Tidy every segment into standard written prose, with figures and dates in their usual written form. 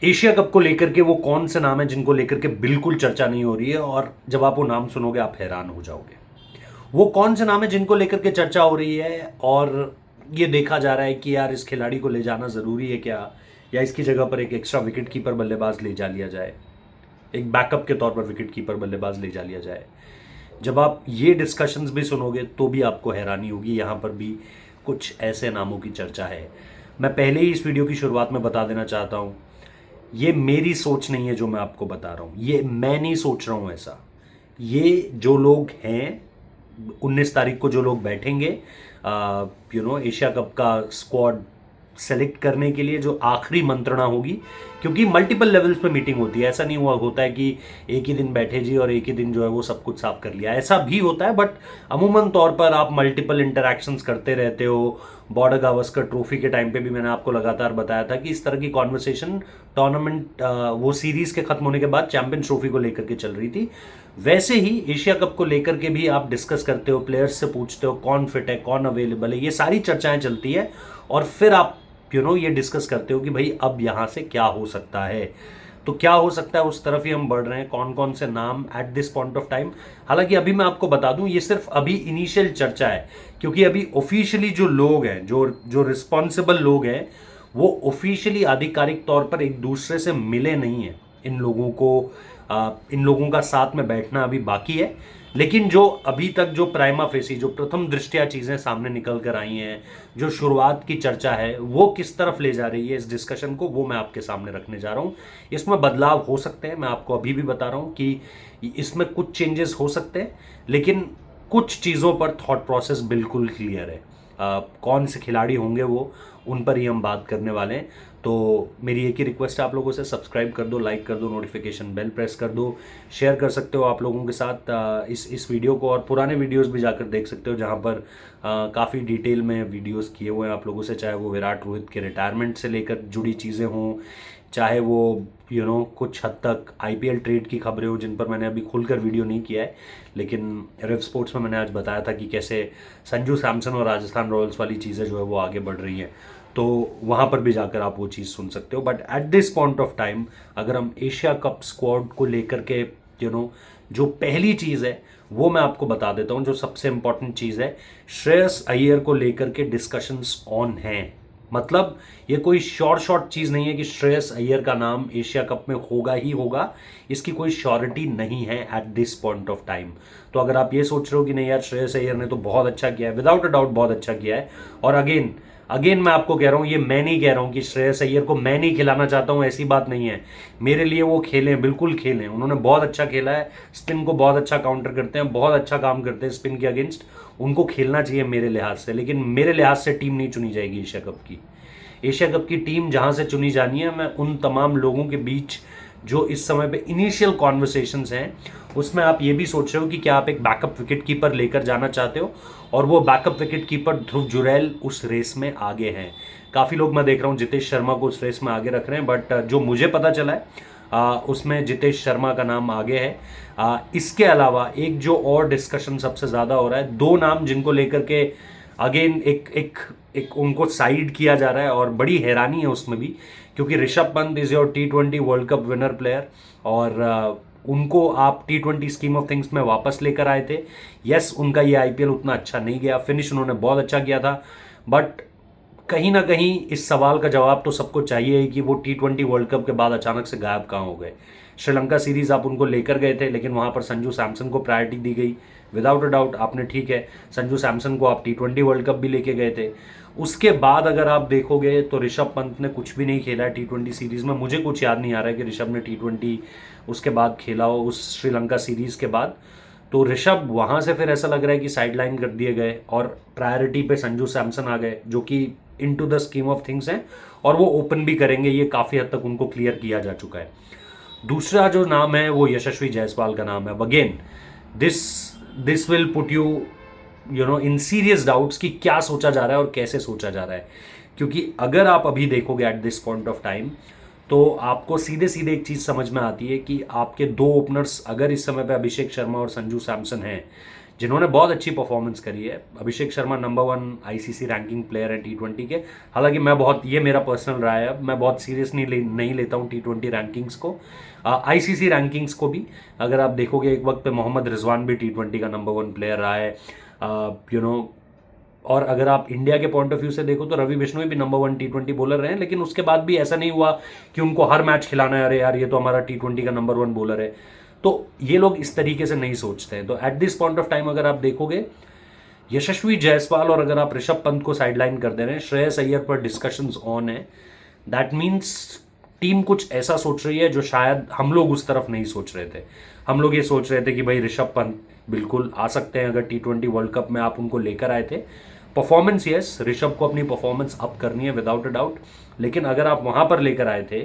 Asia cup को लेकर के वो कौन से नाम है जिनको लेकर के बिल्कुल चर्चा नहीं हो रही है, और जब आप वो नाम सुनोगे आप हैरान हो जाओगे। वो कौन से नाम है जिनको लेकर के चर्चा हो रही है और ये देखा जा रहा है कि यार इस खिलाड़ी को ले जाना ज़रूरी है क्या, या इसकी जगह पर एक एक्स्ट्रा विकेट कीपर बल्लेबाज ले जा लिया जाए, एक बैकअप के तौर पर विकेट कीपर बल्लेबाज ले जा लिया जाए। जब आप ये डिस्कशंस भी सुनोगे तो भी आपको हैरानी होगी, यहाँ पर भी कुछ ऐसे नामों की चर्चा है। मैं पहले ही इस वीडियो की शुरुआत में बता देना चाहता हूँ, ये मेरी सोच नहीं है जो मैं आपको बता रहा हूँ, ये मैं नहीं सोच रहा हूँ ऐसा। ये जो लोग हैं, 19 तारीख को जो लोग बैठेंगे एशिया कप का स्क्वाड सेलेक्ट करने के लिए, जो आखिरी मंत्रणा होगी, क्योंकि मल्टीपल लेवल्स पे मीटिंग होती है। ऐसा नहीं हुआ होता है कि एक ही दिन बैठे जी और एक ही दिन जो है वो सब कुछ साफ कर लिया, ऐसा भी होता है, बट अमूमन तौर पर आप मल्टीपल इंटरैक्शंस करते रहते हो। बॉर्डर गावस्कर ट्रॉफी के टाइम पे भी मैंने आपको लगातार बताया था कि इस तरह की कॉन्वर्सेशन टूर्नामेंट वो सीरीज के खत्म होने के बाद चैंपियंस ट्रॉफी को लेकर के चल रही थी। वैसे ही एशिया कप को लेकर के भी आप डिस्कस करते हो, प्लेयर्स से पूछते हो कौन फिट है, कौन अवेलेबल है, ये सारी चर्चाएं चलती है, और फिर आप ये डिस्कस करते हो कि भाई अब यहां से क्या हो सकता है। तो क्या हो सकता है उस तरफ ही हम बढ़ रहे हैं, कौन कौन से नाम at this point of time. हालांकि अभी मैं आपको बता दूं ये सिर्फ अभी इनिशियल चर्चा है, क्योंकि अभी ऑफिशियली जो लोग हैं, जो जो रिस्पॉन्सिबल लोग हैं, वो ऑफिशियली आधिकारिक तौर पर एक दूसरे से मिले नहीं है। इन लोगों का साथ में बैठना अभी बाकी है, लेकिन जो अभी तक जो प्राइमा फेसी, जो प्रथम दृष्टया चीज़ें सामने निकल कर आई हैं, जो शुरुआत की चर्चा है, वो किस तरफ ले जा रही है इस डिस्कशन को, वो मैं आपके सामने रखने जा रहा हूँ। इसमें बदलाव हो सकते हैं, मैं आपको अभी भी बता रहा हूँ कि इसमें कुछ चेंजेस हो सकते हैं, लेकिन कुछ चीज़ों पर थॉट प्रोसेस बिल्कुल क्लियर है। कौन से खिलाड़ी होंगे वो, उन पर ही हम बात करने वाले हैं। तो मेरी एक ही रिक्वेस्ट है आप लोगों से, सब्सक्राइब कर दो, लाइक कर दो, नोटिफिकेशन बेल प्रेस कर दो, शेयर कर सकते हो आप लोगों के साथ इस वीडियो को, और पुराने वीडियोस भी जाकर देख सकते हो जहां पर काफ़ी डिटेल में वीडियोस किए हुए हैं आप लोगों से, चाहे वो विराट रोहित के रिटायरमेंट से लेकर जुड़ी चीज़ें हों, चाहे वो कुछ हद तक आईपीएल ट्रेड की खबरें हो, जिन पर मैंने अभी खुलकर वीडियो नहीं किया है, लेकिन रिव स्पोर्ट्स में मैंने आज बताया था कि कैसे संजू सैमसन और राजस्थान रॉयल्स वाली चीज़ें जो है वो आगे बढ़ रही हैं। तो वहाँ पर भी जाकर आप वो चीज़ सुन सकते हो। But at this point of time अगर हम एशिया कप स्क्वाड को लेकर के जो पहली चीज़ है वो मैं आपको बता देता हूँ, जो सबसे इंपॉर्टेंट चीज़ है, श्रेयस अय्यर को लेकर के डिस्कशंस ऑन हैं। मतलब ये कोई शॉर्ट चीज़ नहीं है कि श्रेयस अय्यर का नाम एशिया कप में होगा ही होगा, इसकी कोई श्योरिटी नहीं है at this point of time. तो अगर आप ये सोच रहे हो कि नहीं यार श्रेयस अय्यर ने तो बहुत अच्छा किया है, विदाउट अ डाउट बहुत अच्छा किया है, और अगेन मैं आपको कह रहा हूँ, ये मैं नहीं कह रहा हूँ कि श्रेयस अय्यर को मैं नहीं खिलाना चाहता हूँ, ऐसी बात नहीं है। मेरे लिए वो खेलें, बिल्कुल खेलें, उन्होंने बहुत अच्छा खेला है, स्पिन को बहुत अच्छा काउंटर करते हैं, बहुत अच्छा काम करते हैं स्पिन के अगेंस्ट, उनको खेलना चाहिए मेरे लिहाज से। लेकिन मेरे लिहाज से टीम नहीं चुनी जाएगी एशिया कप की। एशिया कप की टीम जहां से चुनी जानी है, मैं उन तमाम लोगों के बीच जो इस समय पे इनिशियल कॉन्वर्सेशंस हैं, उसमें आप ये भी सोच रहे हो कि क्या आप एक बैकअप विकेट कीपर लेकर जाना चाहते हो, और वो बैकअप विकेट कीपर ध्रुव जुरैल उस रेस में आगे हैं। काफ़ी लोग मैं देख रहा हूँ जितेश शर्मा को उस रेस में आगे रख रहे हैं, बट जो मुझे पता चला है उसमें जितेश शर्मा का नाम आगे है। इसके अलावा एक जो और डिस्कशन सबसे ज़्यादा हो रहा है, दो नाम जिनको लेकर के अगेन एक एक एक उनको साइड किया जा रहा है, और बड़ी हैरानी है उसमें भी, क्योंकि Rishabh Pant is your T20 world cup winner player, और उनको आप T20 स्कीम ऑफ थिंग्स में वापस लेकर आए थे। यस, उनका ये आईपीएल उतना अच्छा नहीं गया, फिनिश उन्होंने बहुत अच्छा किया था, बट कहीं ना कहीं इस सवाल का जवाब तो सबको चाहिए कि वो T20 वर्ल्ड कप के बाद अचानक से गायब कहाँ हो गए। श्रीलंका सीरीज आप उनको लेकर गए थे, लेकिन वहां पर संजू सैमसन को प्रायोरिटी दी गई, विदाउट अ डाउट आपने, ठीक है, संजू सैमसन को आप T20 वर्ल्ड कप भी लेके गए थे। उसके बाद अगर आप देखोगे तो ऋषभ पंत ने कुछ भी नहीं खेला है T20 सीरीज में। मुझे कुछ याद नहीं आ रहा है कि ऋषभ ने T20 उसके बाद खेला हो, उस श्रीलंका सीरीज के बाद। तो ऋषभ वहां से फिर ऐसा लग रहा है कि साइडलाइन कर दिए गए, और प्रायोरिटी पे संजू सैमसन आ गए, जो कि into the scheme of things हैं, और वो ओपन भी करेंगे, ये काफ़ी हद तक उनको क्लियर किया जा चुका है। दूसरा जो नाम है वो यशस्वी जायसवाल का नाम है। Again this this will put you in serious doubts कि क्या सोचा जा रहा है और कैसे सोचा जा रहा है, क्योंकि अगर आप अभी देखोगे at this point of time, तो आपको सीधे सीधे एक चीज़ समझ में आती है कि आपके दो ओपनर्स अगर इस समय पे अभिषेक शर्मा और संजू सैमसन हैं, जिन्होंने बहुत अच्छी परफॉर्मेंस करी है। Abhishek Sharma number 1 ICC ranking player है T20 के। हालांकि मैं बहुत, ये मेरा पर्सनल राय है, मैं बहुत सीरियसली नहीं लेता हूँ T20 रैंकिंग्स को, आईसीसी रैंकिंग्स को भी। अगर आप देखोगे एक वक्त पे मोहम्मद रिजवान भी T20 का नंबर 1 प्लेयर रहा है, और अगर आप इंडिया के पॉइंट ऑफ व्यू से देखो तो रवि बिश्नोई भी नंबर 1 T20 बॉलर रहे हैं, लेकिन उसके बाद भी ऐसा नहीं हुआ कि उनको हर मैच खिलाना है, अरे यार ये तो हमारा T20 का नंबर 1 बॉलर है। तो ये लोग इस तरीके से नहीं सोचते हैं। तो at this point of time अगर आप देखोगे यशस्वी जायसवाल और अगर आप ऋषभ पंत को साइडलाइन कर दे रहे हैं, श्रेयस अय्यर पर डिस्कशंस ऑन है, दैट मीन्स टीम कुछ ऐसा सोच रही है जो शायद हम लोग उस तरफ नहीं सोच रहे थे। हम लोग ये सोच रहे थे कि भाई ऋषभ पंत बिल्कुल आ सकते हैं, अगर T20 वर्ल्ड कप में आप उनको लेकर आए थे। परफॉर्मेंस यस, ऋषभ को अपनी परफॉर्मेंस अप करनी है विदाउट अ डाउट, लेकिन अगर आप वहां पर लेकर आए थे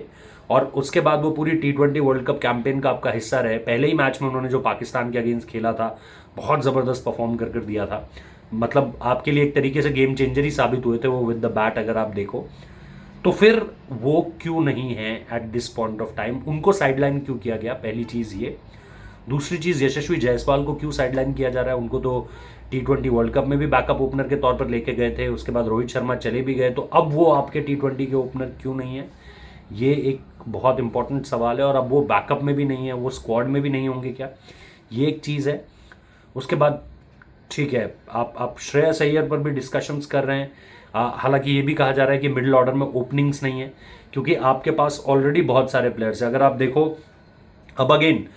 और उसके बाद वो पूरी T20 वर्ल्ड कप कैंपेन का आपका हिस्सा रहे, पहले ही मैच में उन्होंने जो पाकिस्तान के अगेंस्ट खेला था बहुत ज़बरदस्त परफॉर्म कर दिया था, मतलब आपके लिए एक तरीके से गेम चेंजर ही साबित हुए थे वो विद द बैट अगर आप देखो। तो फिर वो क्यों नहीं है at this point of time, उनको साइडलाइन क्यों किया गया, पहली चीज़ ये। दूसरी चीज़, यशस्वी जायसवाल को क्यों साइडलाइन किया जा रहा है, उनको तो T20 वर्ल्ड कप में भी बैकअप ओपनर के तौर पर लेके गए थे, उसके बाद रोहित शर्मा चले भी गए, तो अब वो आपके T20 के ओपनर क्यों नहीं है, ये एक बहुत इंपॉर्टेंट सवाल है। और अब वो बैकअप में भी नहीं है, वो स्क्वाड में भी नहीं होंगे क्या, ये एक चीज़ है। उसके बाद ठीक है, आप श्रेयस अय्यर पर भी डिस्कशंस कर रहे हैं, हालांकि ये भी कहा जा रहा है कि मिडिल ऑर्डर में ओपनिंग्स नहीं है, क्योंकि आपके पास ऑलरेडी बहुत सारे प्लेयर्स हैं। अगर आप देखो अब अगेन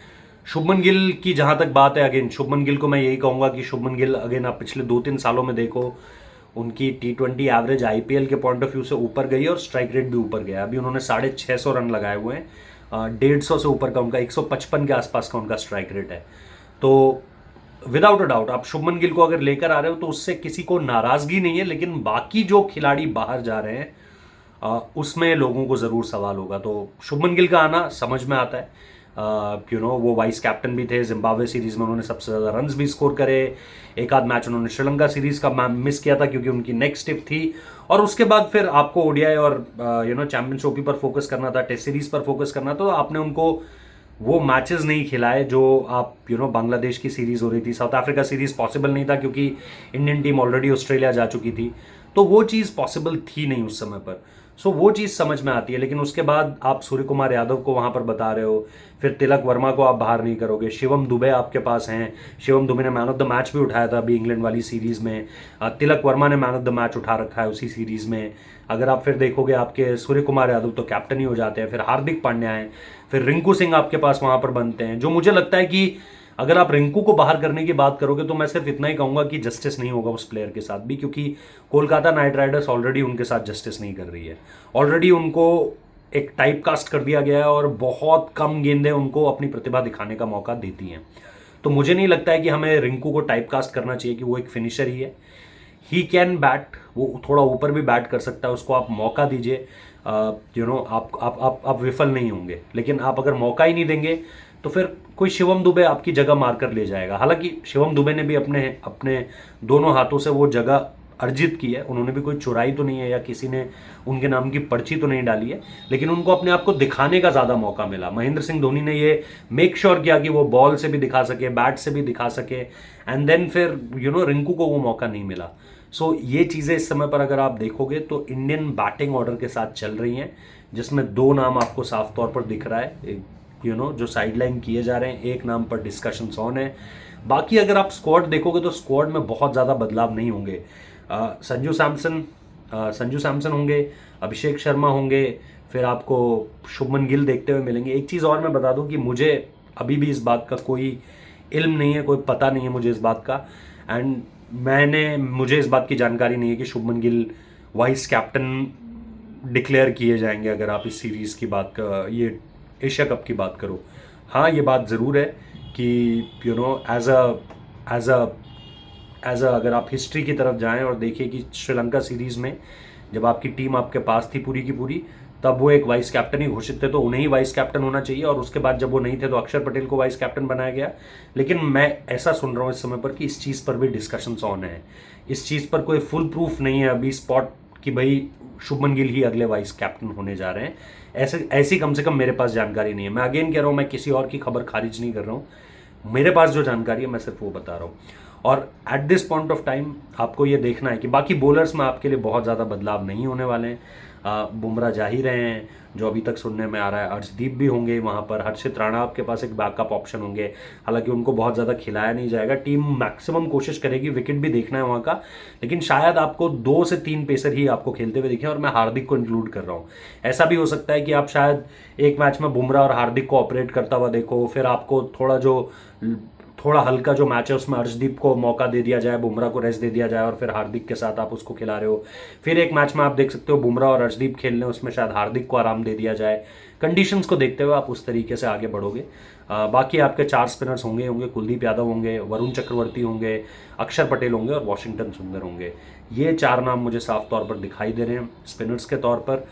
शुभमन गिल की जहां तक बात है, अगेन शुभमन गिल को मैं यही कहूंगा कि शुभमन गिल अगेन आप पिछले 2-3 सालों में देखो, उनकी T20 एवरेज IPL के पॉइंट ऑफ व्यू से ऊपर गई और स्ट्राइक रेट भी ऊपर गया। अभी उन्होंने 650 रन लगाए हुए हैं, 150 से ऊपर का उनका 155 के आसपास का उनका स्ट्राइक रेट है। तो विदाउट अ डाउट आप शुभमन गिल को अगर लेकर आ रहे हो तो उससे किसी को नाराजगी नहीं है, लेकिन बाकी जो खिलाड़ी बाहर जा रहे हैं उसमें लोगों को ज़रूर सवाल होगा। तो शुभमन गिल का आना समझ में आता है, वो वाइस कैप्टन भी थे, जिम्बाब्वे सीरीज़ में उन्होंने सबसे ज़्यादा रन्स भी स्कोर करे, एक आध मैच उन्होंने श्रीलंका सीरीज़ का मिस किया था क्योंकि उनकी नेक स्टिफ थी, और उसके बाद फिर आपको ODI और चैंपियंस ट्रॉफी पर फोकस करना था, टेस्ट सीरीज़ पर फोकस करना था, तो आपने उनको वो मैचेस नहीं खिलाए जो आप बांग्लादेश की सीरीज़ हो रही थी, साउथ अफ्रीका सीरीज़ पॉसिबल नहीं था क्योंकि इंडियन टीम ऑलरेडी ऑस्ट्रेलिया जा चुकी थी, तो वो चीज़ पॉसिबल थी नहीं उस समय पर। सो वो चीज़ समझ में आती है, लेकिन उसके बाद आप सूर्य कुमार यादव को वहाँ पर बता रहे हो, फिर तिलक वर्मा को आप बाहर नहीं करोगे, शिवम दुबे आपके पास हैं, शिवम दुबे ने मैन ऑफ द मैच भी उठाया था अभी इंग्लैंड वाली सीरीज़ में, तिलक वर्मा ने मैन ऑफ द मैच उठा रखा है उसी सीरीज़ में। अगर आप फिर देखोगे आपके सूर्य कुमार यादव तो कैप्टन ही हो जाते हैं, फिर हार्दिक पांड्या हैं, फिर रिंकू सिंह आपके पास वहाँ पर बनते हैं, जो मुझे लगता है कि अगर आप रिंकू को बाहर करने की बात करोगे तो मैं सिर्फ इतना ही कहूंगा कि जस्टिस नहीं होगा उस प्लेयर के साथ भी, क्योंकि कोलकाता नाइट राइडर्स ऑलरेडी उनके साथ जस्टिस नहीं कर रही है, ऑलरेडी उनको एक टाइप कास्ट कर दिया गया है और बहुत कम गेंदें उनको अपनी प्रतिभा दिखाने का मौका देती हैं। तो मुझे नहीं लगता है कि हमें रिंकू को टाइप कास्ट करना चाहिए कि वो एक फिनिशर ही है, ही कैन बैट, वो थोड़ा ऊपर भी बैट कर सकता है, उसको आप मौका दीजिए, आप विफल नहीं होंगे। लेकिन आप अगर मौका ही नहीं देंगे तो फिर कोई शिवम दुबे आपकी जगह मारकर ले जाएगा। हालांकि शिवम दुबे ने भी अपने दोनों हाथों से वो जगह अर्जित की है, उन्होंने भी कोई चुराई तो नहीं है या किसी ने उनके नाम की पर्ची तो नहीं डाली है, लेकिन उनको अपने आप को दिखाने का ज़्यादा मौका मिला। महेंद्र सिंह धोनी ने ये मेक श्योर किया कि वो बॉल से भी दिखा सके, बैट से भी दिखा सके, एंड देन फिर रिंकू को वो मौका नहीं मिला। सो ये चीज़ें इस समय पर अगर आप देखोगे तो इंडियन बैटिंग ऑर्डर के साथ चल रही हैं, जिसमें 2 नाम आपको साफ तौर पर दिख रहा है, जो साइडलाइन किए जा रहे हैं, एक नाम पर डिस्कशंस ऑन है। बाकी अगर आप स्क्वाड देखोगे तो स्क्वाड में बहुत ज़्यादा बदलाव नहीं होंगे। संजू सैमसन होंगे, अभिषेक शर्मा होंगे, फिर आपको शुभमन गिल देखते हुए मिलेंगे। एक चीज़ और मैं बता दूं कि मुझे अभी भी इस बात का कोई इल्म नहीं है, कोई पता नहीं है मुझे इस बात का, एंड मुझे इस बात की जानकारी नहीं है कि Shubman Gill vice captain declare किए जाएंगे अगर आप इस सीरीज़ की बात का, ये एशिया कप की बात करो। हाँ, ये बात ज़रूर है कि एज अ अगर आप हिस्ट्री की तरफ जाएं और देखिए कि श्रीलंका सीरीज़ में जब आपकी टीम आपके पास थी पूरी की पूरी, तब वो एक वाइस कैप्टन ही घोषित थे, तो उन्हें ही वाइस कैप्टन होना चाहिए, और उसके बाद जब वो नहीं थे तो अक्षर पटेल को वाइस कैप्टन बनाया गया। लेकिन मैं ऐसा सुन रहा हूँ इस समय पर कि इस चीज़ पर भी डिस्कशंस ऑन है, इस चीज़ पर कोई फुल प्रूफ नहीं है अभी स्पॉट कि भाई शुभमन गिल ही अगले वाइस कैप्टन होने जा रहे हैं। ऐसी कम से कम मेरे पास जानकारी नहीं है। मैं अगेन कह रहा हूँ, मैं किसी और की खबर खारिज नहीं कर रहा हूँ, मेरे पास जो जानकारी है मैं सिर्फ वो बता रहा हूँ। और at this point of time आपको ये देखना है कि बाकी बॉलर्स में आपके लिए बहुत ज़्यादा बदलाव नहीं होने वाले हैं। बुमराह जा ही रहे हैं जो अभी तक सुनने में आ रहा है, अर्शदीप भी होंगे वहाँ पर, हर्षित राणा आपके पास एक बैकअप ऑप्शन होंगे। हालांकि उनको बहुत ज़्यादा खिलाया नहीं जाएगा, टीम मैक्सिमम कोशिश करेगी, विकेट भी देखना है वहाँ का, लेकिन शायद आपको 2 से 3 पेसर ही आपको खेलते हुए दिखें, और मैं हार्दिक को इंक्लूड कर रहा हूँ। ऐसा भी हो सकता है कि आप शायद एक मैच में बुमराह और हार्दिक को ऑपरेट करता हुआ देखो, फिर आपको थोड़ा हल्का जो मैच है उसमें अर्शदीप को मौका दे दिया जाए, बुमराह को रेस्ट दे दिया जाए, और फिर हार्दिक के साथ आप उसको खिला रहे हो। फिर एक मैच में आप देख सकते हो बुमराह और अर्शदीप खेल रहे, उसमें शायद हार्दिक को आराम दे दिया जाए। कंडीशंस को देखते हुए आप उस तरीके से आगे बढ़ोगे। बाकी आपके 4 स्पिनर्स होंगे, कुलदीप यादव होंगे, वरुण चक्रवर्ती होंगे, अक्षर पटेल होंगे और वॉशिंगटन सुंदर होंगे। ये 4 नाम मुझे साफ तौर पर दिखाई दे रहे हैं स्पिनर्स के तौर पर,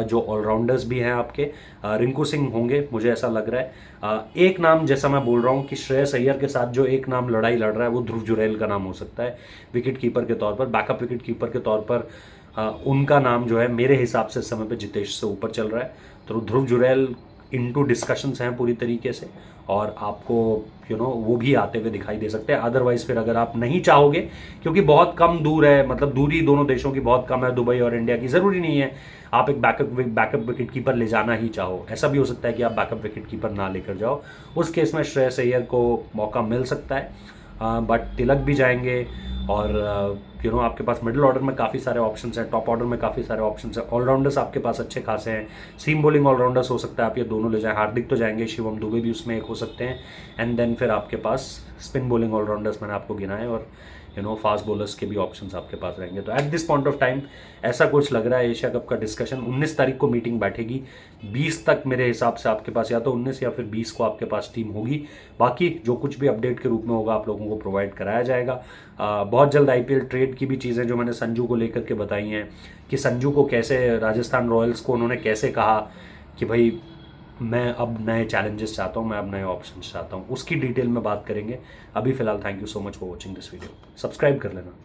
जो ऑलराउंडर्स भी हैं आपके। रिंकू सिंह होंगे मुझे ऐसा लग रहा है। एक नाम जैसा मैं बोल रहा हूँ कि श्रेयस अय्यर के साथ जो एक नाम लड़ाई लड़ रहा है वो ध्रुव जुरैल का नाम हो सकता है विकेट कीपर के तौर पर, बैकअप विकेट कीपर के तौर पर। उनका नाम जो है मेरे हिसाब से इस समय पे जितेश से ऊपर चल रहा है, तो ध्रुव जुरैल इनटू डिस्कशंस हैं पूरी तरीके से, और आपको वो भी आते हुए दिखाई दे सकते हैं। अदरवाइज फिर अगर आप नहीं चाहोगे, क्योंकि बहुत कम दूर है, मतलब दूरी दोनों देशों की बहुत कम है, दुबई और इंडिया की, ज़रूरी नहीं है आप एक बैकअप विकेट कीपर ले जाना ही चाहो। ऐसा भी हो सकता है कि आप बैकअप विकेट कीपर ना लेकर जाओ, उस केस में श्रेयस अय्यर को मौका मिल सकता है, बट तिलक भी जाएंगे। और आपके पास मिडिल ऑर्डर में काफ़ी सारे ऑप्शंस हैं, टॉप ऑर्डर में काफ़ी सारे ऑप्शंस हैं, ऑलराउंडर्स आपके पास अच्छे खासे हैं। सीम बॉलिंग ऑलराउंडर्स हो सकता है आप ये दोनों ले जाएं, हार्दिक तो जाएंगे, शिवम दुबे भी उसमें एक हो सकते हैं। एंड देन फिर आपके पास स्पिन बॉलिंग ऑलराउंडर्स मैंने आपको गिनाए, और फास्ट बॉलर्स के भी ऑप्शंस आपके पास रहेंगे। तो at this point of time ऐसा कुछ लग रहा है। एशिया कप का डिस्कशन 19 तारीख को मीटिंग बैठेगी, 20 तक मेरे हिसाब से आपके पास, या तो 19 या फिर 20 को आपके पास टीम होगी। बाकी जो कुछ भी अपडेट के रूप में होगा आप लोगों को प्रोवाइड कराया जाएगा। बहुत जल्द आईपीएल ट्रेड की भी चीज़ें जो मैंने संजू को लेकर के बताई हैं, कि संजू को कैसे, राजस्थान रॉयल्स को उन्होंने कैसे कहा कि भाई मैं अब नए चैलेंजेस चाहता हूँ, मैं अब नए ऑप्शंस चाहता हूँ, उसकी डिटेल में बात करेंगे। अभी फिलहाल thank you so much for watching this video, subscribe कर लेना।